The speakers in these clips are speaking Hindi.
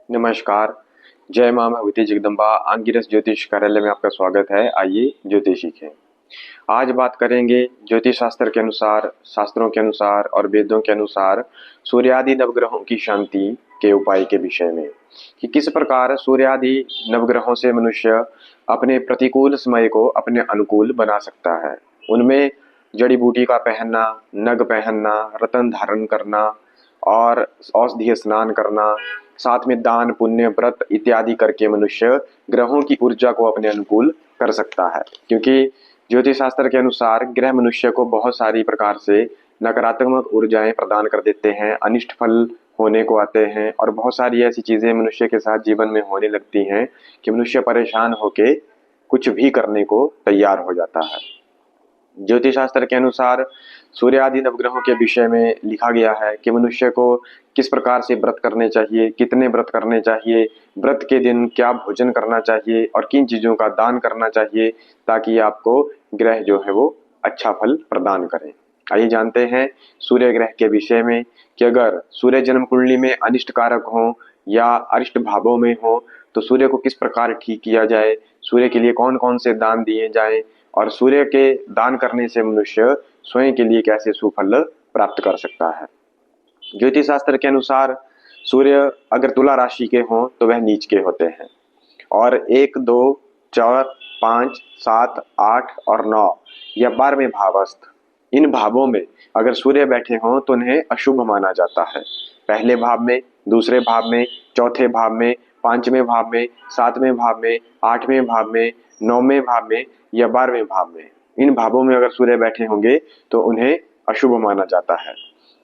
नमस्कार। जय मां भगवती जगदम्बा आंगिरस ज्योतिष कार्यालय में आपका स्वागत है। आइए ज्योतिष सीखें। आज बात करेंगे ज्योतिष शास्त्र के अनुसार, शास्त्रों के अनुसार और वेदों के अनुसार सूर्यादि नवग्रहों की शांति के उपाय के विषय में कि किस प्रकार सूर्यादि नवग्रहों से मनुष्य अपने प्रतिकूल समय को अपने अनुकूल बना सकता है। उनमें जड़ी बूटी का पहनना, नग पहनना, रत्न धारण करना और औषधीय स्नान करना, साथ में दान पुण्य व्रत इत्यादि करके मनुष्य ग्रहों की ऊर्जा को अपने अनुकूल कर सकता है। क्योंकि ज्योतिष शास्त्र के अनुसार ग्रह मनुष्य को बहुत सारी प्रकार से नकारात्मक ऊर्जाएं प्रदान कर देते हैं, अनिष्ट फल होने को आते हैं और बहुत सारी ऐसी चीजें मनुष्य के साथ जीवन में होने लगती हैं कि मनुष्य परेशान होके कुछ भी करने को तैयार हो जाता है। ज्योतिष शास्त्र के अनुसार सूर्य आदि नवग्रहों के विषय में लिखा गया है कि मनुष्य को किस प्रकार से व्रत करने चाहिए, कितने व्रत करने चाहिए, व्रत के दिन क्या भोजन करना चाहिए और किन चीजों का दान करना चाहिए ताकि आपको ग्रह जो है वो अच्छा फल प्रदान करें। आइए जानते हैं सूर्य ग्रह के विषय में कि अगर सूर्य जन्म कुंडली में अनिष्ट कारक हो या अरिष्ट भावों में हो तो सूर्य को किस प्रकार ठीक किया जाए, सूर्य के लिए कौन कौन से दान दिए जाएं और सूर्य के दान करने से मनुष्य स्वयं के लिए कैसे सुफल प्राप्त कर सकता है। ज्योतिष शास्त्र के अनुसार सूर्य अगर तुला राशि के हों तो वह नीच के होते हैं और 1, 2, 4, 5, 7, 8 और 9 या 12वें भावस्थ इन भावों में अगर सूर्य बैठे हों तो उन्हें अशुभ माना जाता है। पहले भाव में, दूसरे भाव में, चौथे भाव में, 5वें भाव में, 7वें भाव में, 8वें भाव में, 9वें भाव में या 12वें भाव में, इन भावों में अगर सूर्य बैठे होंगे तो उन्हें अशुभ माना जाता है।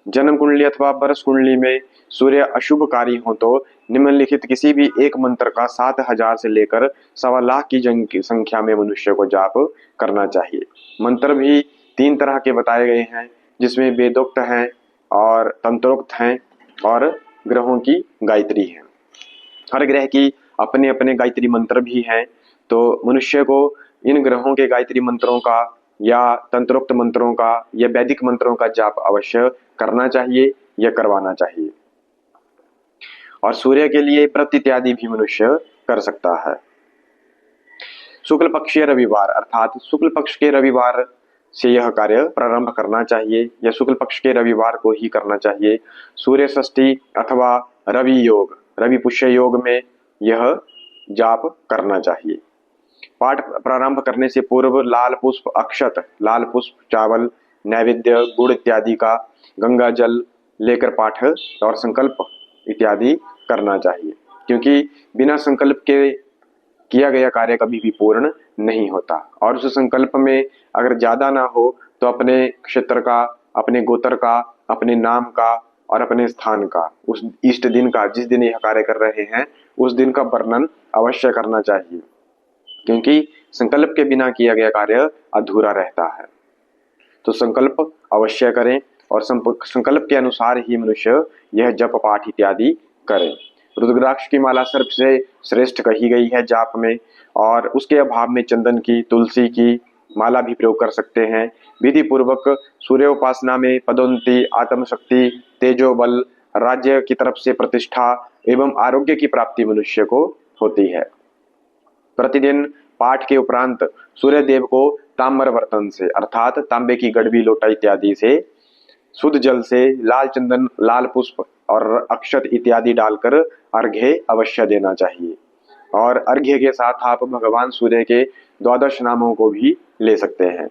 जन्म कुंडली अथवा बरस कुंडली में सूर्य अशुभकारी हो तो निम्नलिखित किसी भी एक मंत्र का 7,000 से लेकर 1.25 की जंग की संख्या में मनुष्य को जाप करना चाहिए। मंत्र भी 3 तरह के बताए गए हैं जिसमें वेदोक्त हैं और तंत्रोक्त हैं और ग्रहों की गायत्री है। हर ग्रह की अपने अपने गायत्री मंत्र भी हैं, तो मनुष्य को इन ग्रहों के गायत्री मंत्रों का या तंत्रोक्त मंत्रों का या वैदिक मंत्रों का जाप अवश्य करना चाहिए या करवाना चाहिए। और सूर्य के लिए व्रत इत्यादि भी मनुष्य कर सकता है। शुक्ल पक्षीय रविवार अर्थात शुक्ल पक्ष के रविवार से यह कार्य प्रारंभ करना चाहिए या शुक्ल पक्ष के रविवार को ही करना चाहिए। सूर्य षष्ठी अथवा रवि योग, रवि पुष्य योग में यह जाप करना चाहिए। पाठ प्रारंभ करने से पूर्व लाल पुष्प अक्षत, लाल पुष्प, चावल, नैवेद्य, गुड़ इत्यादि का गंगा जल लेकर पाठ और संकल्प इत्यादि करना चाहिए। क्योंकि बिना संकल्प के किया गया कार्य कभी भी पूर्ण नहीं होता और उस संकल्प में अगर ज्यादा ना हो तो अपने क्षेत्र का, अपने गोत्र का, अपने नाम का और अपने स्थान का, उस इष्ट दिन का, जिस दिन यह कार्य कर रहे हैं उस दिन का वर्णन अवश्य करना चाहिए। क्योंकि संकल्प के बिना किया गया कार्य अधूरा रहता है। तो संकल्प अवश्य करें और संकल्प के अनुसार ही मनुष्य यह जप पाठ इत्यादि करें। रुद्राक्ष की माला सर्प से श्रेष्ठ कही गई है जाप में और उसके अभाव में चंदन की, तुलसी की माला भी प्रयोग कर सकते हैं। विधि पूर्वक सूर्य उपासना में पदोन्नति, आत्मशक्ति, तेजोबल, राज्य की तरफ से प्रतिष्ठा एवं आरोग्य की प्राप्ति मनुष्य को होती है। प्रतिदिन पाठ के उपरांत सूर्य देव को ताम्र बर्तन से अर्थात तांबे की गड़बी, लोटा इत्यादि से शुद्ध जल से लाल चंदन, लाल पुष्प और अक्षत इत्यादि डालकर अर्घ्य अवश्य देना चाहिए। और अर्घ्य के साथ आप भगवान सूर्य के 12 नामों को भी ले सकते हैं।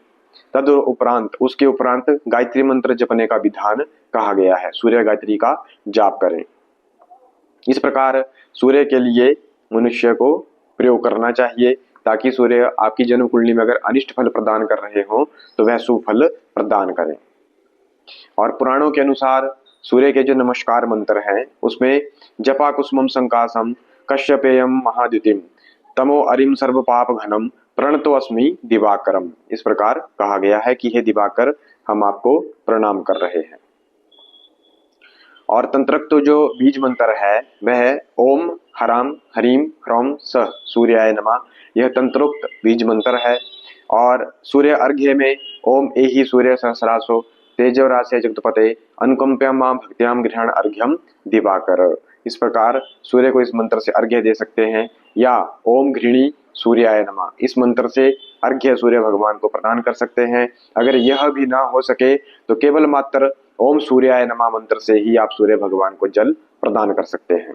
तद उपरांत, उसके उपरांत गायत्री मंत्र जपने का विधान कहा गया है। सूर्य गायत्री का जाप करें। इस प्रकार सूर्य के लिए मनुष्य को प्रयोग करना चाहिए ताकि सूर्य आपकी जन्म कुंडली में अगर अनिष्ट फल प्रदान कर रहे हो तो वह सुफल प्रदान करें। और पुराणों के अनुसार सूर्य के जो नमस्कार मंत्र हैं उसमें जपा कुसुमम संकासम कश्यपेयम महाद्युतिम तमो अरिम सर्व पाप घनम प्रणतो अस्मि दिवाकरम, इस प्रकार कहा गया है कि हे दिवाकर, हम आपको प्रणाम कर रहे हैं। और तंत्रक तो जो बीज मंत्र है वह ओम हराम हरीम ह्रौम सह सूर्याय नमः, यह तंत्रोक्त बीज मंत्र है। और सूर्य अर्घ्य में ओम एहि सूर्य सहस्रासो तेजो राशि जगतपते अनुकंप्याम मां भक्त्याम गृहण अर्घ्यम दिवाकर, इस प्रकार सूर्य को इस मंत्र से अर्घ्य दे सकते हैं, या ओम घृणी सूर्याय नमः इस मंत्र से अर्घ्य सूर्य भगवान को प्रदान कर सकते हैं। अगर यह भी ना हो सके तो केवल मात्र ओम सूर्याय नमः मंत्र से ही आप सूर्य भगवान को जल प्रदान कर सकते हैं।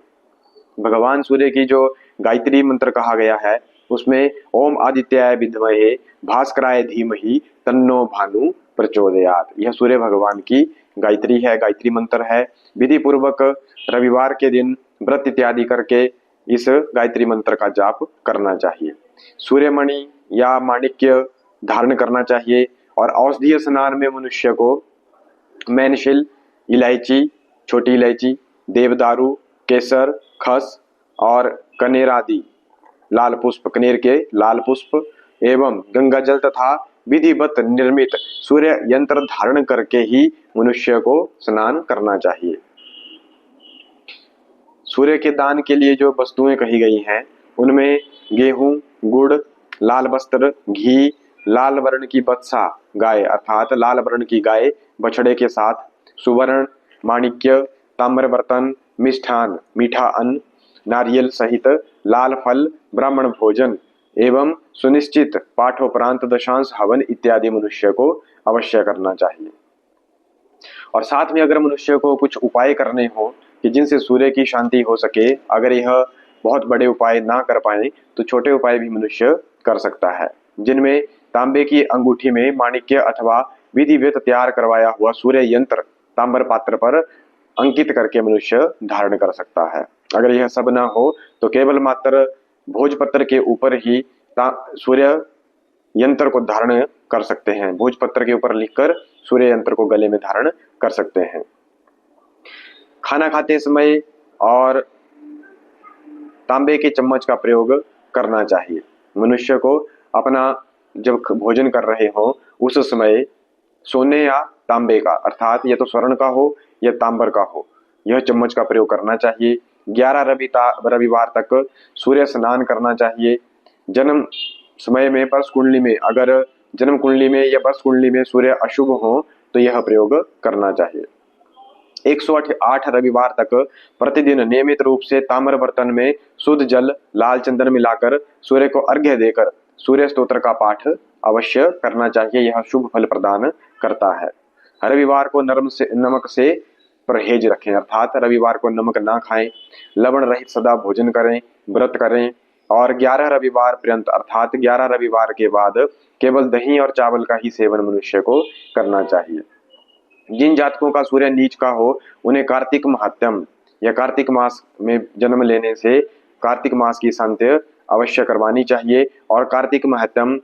भगवान सूर्य की जो गायत्री मंत्र कहा गया है उसमें ओम आदित्याय विद्महे भास्कराय धीमहि तन्नो भानु प्रचोदयात, यह सूर्य भगवान की गायत्री है, गायत्री मंत्र है। विधि पूर्वक रविवार के दिन व्रत इत्यादि करके इस गायत्री मंत्र का जाप करना चाहिए। सूर्यमणि या माणिक्य धारण करना चाहिए और औषधीय स्नान में मनुष्य को मैनशिल, इलायची, छोटी इलायची, देवदारू, केसर, खस और कनेर आदि लाल पुष्प, कनेर के लाल पुष्प एवं गंगा जल तथा विधिवत निर्मित सूर्य यंत्र धारण करके ही मनुष्य को स्नान करना चाहिए। सूर्य के दान के लिए जो वस्तुएं कही गई हैं उनमें गेहूं, गुड़, लाल वस्त्र, घी, लाल वर्ण की बत्सा गाय अर्थात लाल वर्ण की गाय बछड़े के साथ, सुवर्ण, माणिक्य, ताम्र बर्तन, मिष्ठान, मीठा अन्न, नारियल सहित लाल फल, ब्राह्मण भोजन एवं सुनिश्चित पाठोपरांत दशांश हवन इत्यादि मनुष्य को अवश्य करना चाहिए। और साथ में अगर मनुष्य को कुछ उपाय करने हो कि जिनसे सूर्य की शांति हो सके, अगर यह बहुत बड़े उपाय ना कर पाए तो छोटे उपाय भी मनुष्य कर सकता है, जिनमें तांबे की अंगूठी में माणिक्य अथवा विधिवत तैयार करवाया हुआ सूर्य यंत्र ताम्र पात्र पर अंकित करके मनुष्य धारण कर सकता है। अगर यह सब ना हो तो केवल मात्र भोजपत्र के ऊपर ही सूर्य यंत्र को धारण कर सकते हैं, भोजपत्र के ऊपर लिखकर सूर्य यंत्र को गले में धारण कर सकते हैं। खाना खाते समय और तांबे के चम्मच का प्रयोग करना चाहिए। मनुष्य को अपना जब भोजन कर रहे हो उस समय सोने या तांबे का अर्थात या तो स्वर्ण का हो या तांबर का हो यह चम्मच का प्रयोग करना चाहिए। 11 रविवार तक सूर्य स्नान करना चाहिए। जन्म समय में वर्ष कुंडली में, अगर जन्म कुंडली में या वर्ष कुंडली में सूर्य अशुभ हो तो यह प्रयोग करना चाहिए। 108 रविवार तक प्रतिदिन नियमित रूप से ताम्र बर्तन में शुद्ध जल लाल चंदन मिलाकर सूर्य को अर्घ्य देकर सूर्य स्तोत्र का पाठ अवश्य करना चाहिए, यह शुभ फल प्रदान करता है। रविवार को नमक से परहेज रखें अर्थात रविवार को नमक ना खाएं, लवण रहित सदा भोजन करें, व्रत करें और 11 रविवार पर्यंत अर्थात 11 रविवार के बाद केवल दही और चावल का ही सेवन मनुष्य को करना चाहिए। जिन जातकों का सूर्य नीच का हो उन्हें कार्तिक महात्म या कार्तिक मास में जन्म लेने से कार्तिक मास की शांति अवश्य करवानी चाहिए और कार्तिक महात्म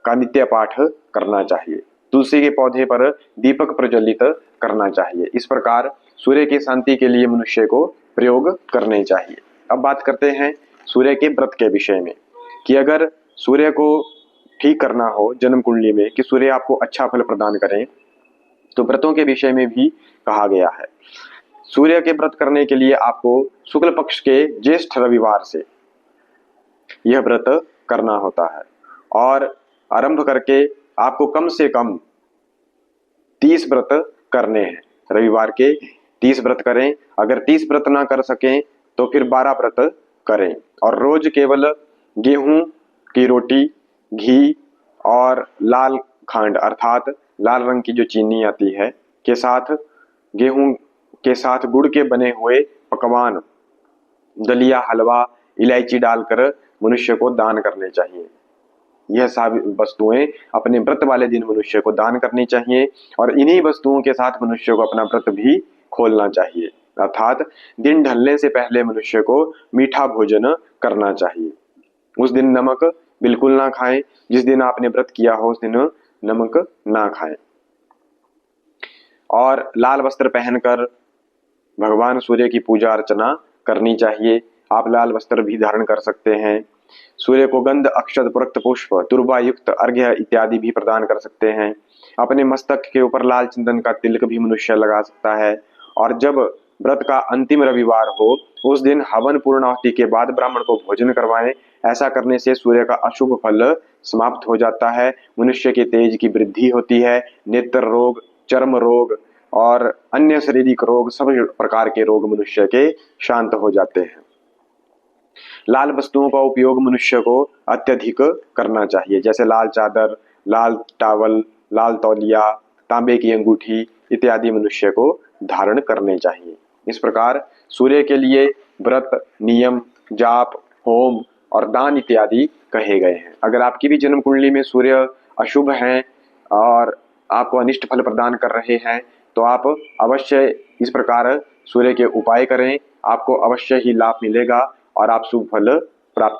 का नित्य पाठ करना चाहिए। तुलसी के पौधे पर दीपक प्रज्वलित करना चाहिए। इस प्रकार सूर्य की शांति के लिए मनुष्य को प्रयोग करने चाहिए। अब बात करते हैं सूर्य के व्रत के विषय में कि अगर सूर्य को ठीक करना हो जन्म कुंडली में कि सूर्य आपको अच्छा फल प्रदान करें तो व्रतों के विषय में भी कहा गया है। सूर्य के व्रत करने के लिए आपको शुक्ल पक्ष के ज्येष्ठ रविवार से यह व्रत करना होता है और आरंभ करके आपको कम से कम 30 व्रत करने हैं। रविवार के 30 व्रत करें, अगर 30 व्रत ना कर सकें तो फिर 12 व्रत करें और रोज केवल गेहूं की रोटी, घी और लाल खांड अर्थात लाल रंग की जो चीनी आती है के साथ गेहूं के साथ गुड़ के बने हुए पकवान, दलिया, हलवा, इलायची डालकर मनुष्य को दान करने चाहिए। यह सारी वस्तुएं अपने व्रत वाले दिन मनुष्य को दान करनी चाहिए और इन्हीं वस्तुओं के साथ मनुष्य को अपना व्रत भी खोलना चाहिए अर्थात दिन ढलने से पहले मनुष्य को मीठा भोजन करना चाहिए। उस दिन नमक बिल्कुल ना खाएं, जिस दिन आपने व्रत किया हो उस दिन नमक ना खाएं और लाल वस्त्र पहनकर भगवान सूर्य की पूजा अर्चना करनी चाहिए। आप लाल वस्त्र भी धारण कर सकते हैं। सूर्य को गंध, अक्षत, पुरक्त पुष्प, तुरबा युक्त अर्घ्य इत्यादि भी प्रदान कर सकते हैं। अपने मस्तक के ऊपर लाल चंदन का तिलक भी मनुष्य लगा सकता है और जब व्रत का अंतिम रविवार हो उस दिन हवन पूर्णाहुति के बाद ब्राह्मण को भोजन करवाएं। ऐसा करने से सूर्य का अशुभ फल समाप्त हो जाता है, मनुष्य के तेज की वृद्धि होती है, नेत्र रोग, चर्म रोग और अन्य शारीरिक रोग, सभी प्रकार के रोग मनुष्य के शांत हो जाते हैं। लाल वस्तुओं का उपयोग मनुष्य को अत्यधिक करना चाहिए, जैसे लाल चादर, लाल टावल, लाल तौलिया, तांबे की अंगूठी इत्यादि मनुष्य को धारण करने चाहिए। इस प्रकार सूर्य के लिए व्रत, नियम, जाप, होम और दान इत्यादि कहे गए हैं। अगर आपकी भी जन्म कुंडली में सूर्य अशुभ हैं और आपको अनिष्ट फल प्रदान कर रहे हैं, तो आप अवश्य इस प्रकार सूर्य के उपाय करें, आपको अवश्य ही लाभ मिलेगा और आप शुभ फल प्राप्त